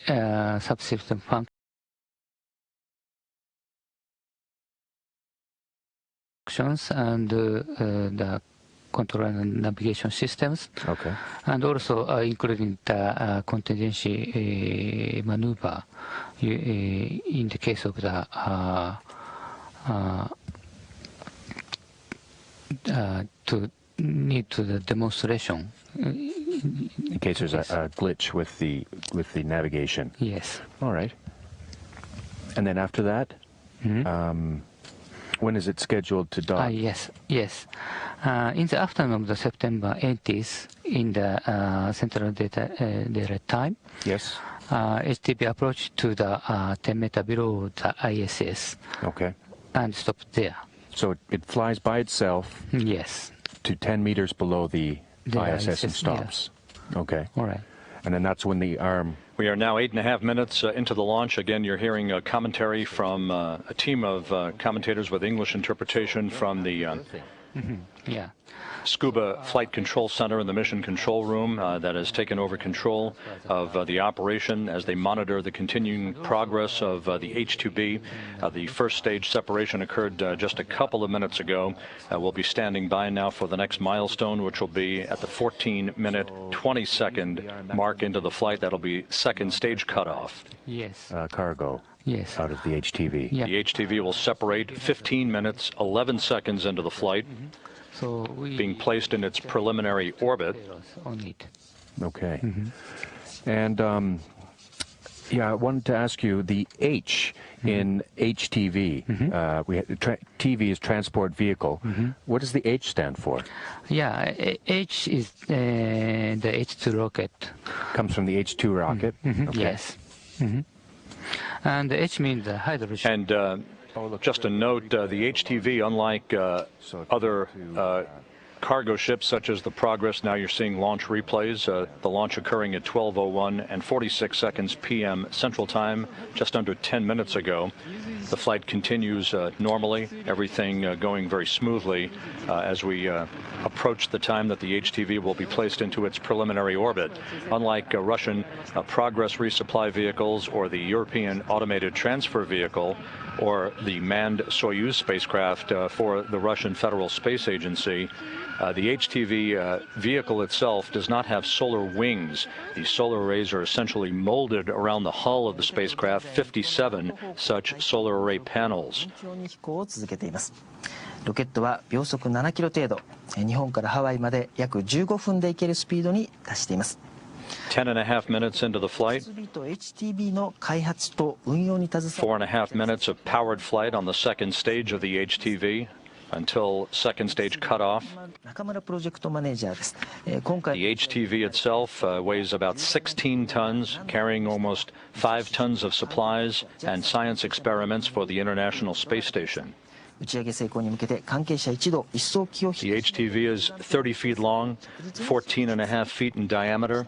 subsystem functions and the control and navigation systems. Okay. And also including the contingency maneuver in the case of the to need to the demonstration. In case there's a glitch with the navigation. Yes. All right. And then after that, when is it scheduled to dock? Yes. In the afternoon of the September 80th, in the Central Daylight Time. Yes. HTV approached to the 10 meters below the ISS. Okay. And stopped there. So it flies by itself. Yes. To 10 meters below the ISS and stops. Yeah. Okay. All right. And then that's when the arm... We are now 8.5 minutes into the launch. Again, you're hearing a commentary from a team of commentators with English interpretation from the Scuba Flight Control Center in the Mission Control Room that has taken over control of the operation as they monitor the continuing progress of the H-IIB. The first stage separation occurred just a couple of minutes ago. We'll be standing by now for the next milestone, which will be at the 14-minute, 20-second mark into the flight. That'll be second stage cutoff. Yes. Cargo. Yes. Out of the HTV. Yeah. The HTV will separate 15 minutes, 11 seconds into the flight. So being placed in its preliminary orbit. Okay. And yeah, I wanted to ask you, the H in HTV, TV is transport vehicle. What does the H stand for? Yeah, H is the H2 rocket. Comes from the H2 rocket? Okay. Yes. And the H means the hydrogen. And just a note, the HTV, unlike other cargo ships such as the Progress, now you're seeing launch replays, the launch occurring at 12:01 and 46 seconds p.m. Central Time, just under 10 minutes ago. The flight continues normally, everything going very smoothly as we approach the time that the HTV will be placed into its preliminary orbit. Unlike Russian Progress resupply vehicles or the European Automated Transfer Vehicle or the manned Soyuz spacecraft for the Russian Federal Space Agency, the HTV vehicle itself does not have solar wings. The solar arrays are essentially molded around the hull of the spacecraft, 57 such solar array panels. ロケットは秒速7キロ程度、日本からハワイまで約15分で行けるスピードに達しています。 10.5 minutes into the flight, 4.5 minutes of powered flight on the second stage of the HTV until second stage cutoff. The HTV itself weighs about 16 tons, carrying almost 5 tons of supplies and science experiments for the International Space Station. The HTV is 30 feet long, 14.5 feet in diameter,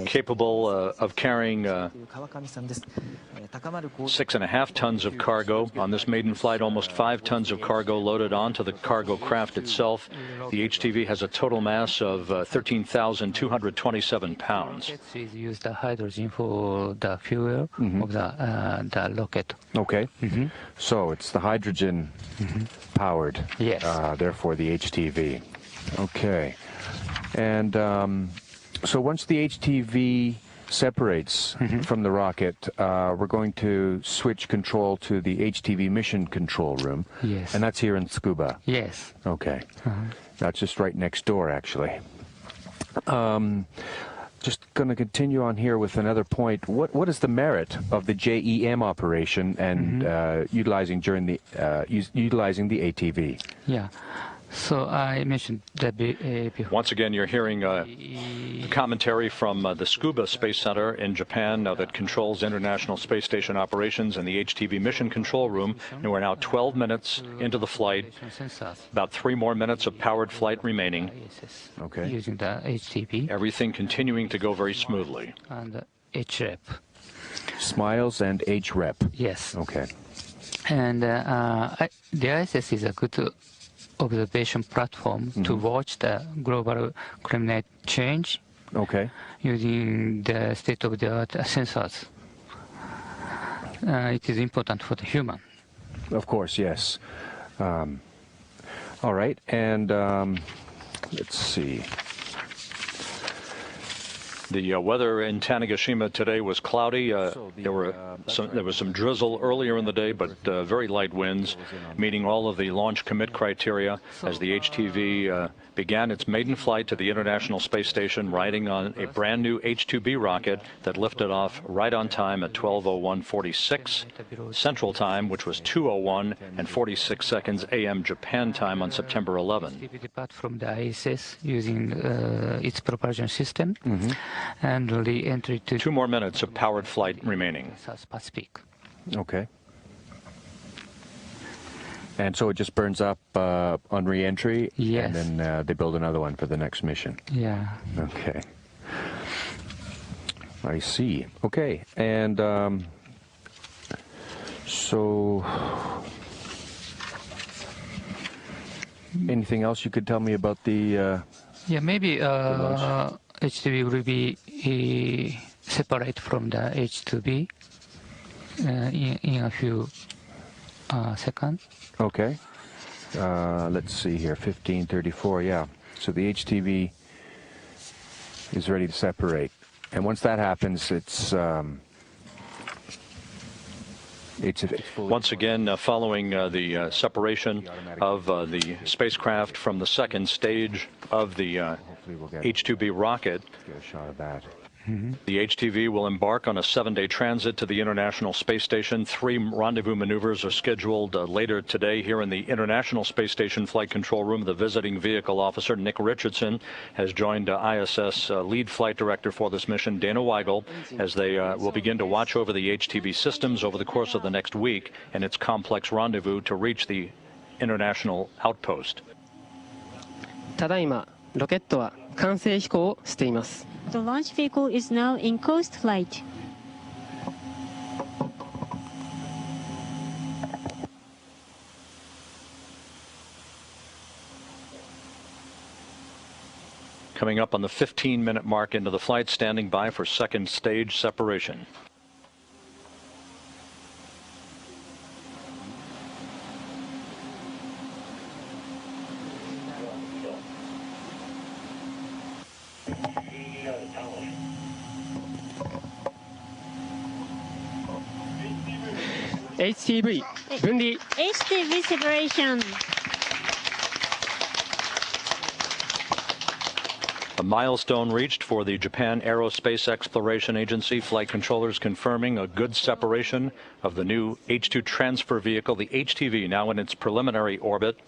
capable of carrying 6.5 tons of cargo. On this maiden flight, almost 5 tons of cargo loaded onto the cargo craft itself. The HTV has a total mass of 13,227 pounds. Use the hydrogen for the fuel of the rocket. Okay. So it's the hydrogen powered. Yes. Therefore, the HTV. Okay. And so once the HTV separates from the rocket, we're going to switch control to the HTV mission control room. Yes. And that's here in Tsukuba. Yes. Okay. That's just right next door, actually. Just going to continue on here with another point. What is the merit of the JEM operation and utilizing the ATV? Yeah. So I mentioned that before. Once again, you're hearing commentary from the Tsukuba Space Center in Japan that controls International Space Station operations and the HTV Mission Control Room. And we're now 12 minutes into the flight, about 3 more minutes of powered flight remaining. Okay. Using the HTV. Everything continuing to go very smoothly. And H-IIB. Smiles and H-IIB. Yes. Okay. And the ISS is a good observation platform to watch the global climate change Okay. using the state-of-the-art sensors. It is important for the human. Of course, yes. All right, and let's see. The weather in Tanegashima today was cloudy. There was some drizzle earlier in the day, but very light winds, meeting all of the launch commit criteria as the HTV began its maiden flight to the International Space Station, riding on a brand new H-IIB rocket that lifted off right on time at 12:01:46 Central Time, which was 2:01 and 46 seconds a.m. Japan time on September 11. Depart from the ISS using its propulsion system. And re-entry to 2 more minutes of powered flight remaining. South Pacific. Okay. And so it just burns up on re-entry, Yes. and then they build another one for the next mission. Yeah. Okay. I see. Okay, and so anything else you could tell me about the? Yeah, maybe H-IIB will be separate from the H-IIB in a few seconds. Okay. Let's see here. 15:34. Yeah. So the HTV is ready to separate, and once that happens, it's Once again, following the separation of the spacecraft from the second stage of the H-IIB rocket, get a shot of that. the HTV will embark on a 7-day transit to the International Space Station. 3 rendezvous maneuvers are scheduled later today here in the International Space Station Flight Control Room. The visiting vehicle officer, Nick Richardson, has joined ISS lead flight director for this mission, Dana Weigel, as they will begin to watch over the HTV systems over the course of the next week and its complex rendezvous to reach the international outpost. ただいまロケットは完成飛行をしています。 The launch vehicle is now in coast flight. Coming up on the 15-minute mark into the flight, standing by for second stage separation. HTV 分離 HTV separation. A milestone reached for the Japan Aerospace Exploration Agency. Flight controllers confirming a good separation of the new H-2 transfer vehicle, the HTV, now in its preliminary orbit.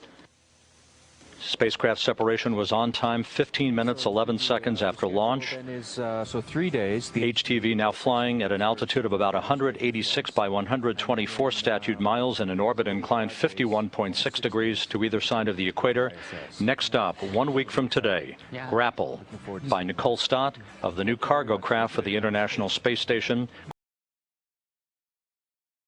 Spacecraft separation was on time, 15 minutes, 11 seconds after launch. So 3 days. The HTV now flying at an altitude of about 186 by 124 statute miles in an orbit inclined 51.6 degrees to either side of the equator. Next stop, 1 week from today, Grapple by Nicole Stott of the new cargo craft for the International Space Station.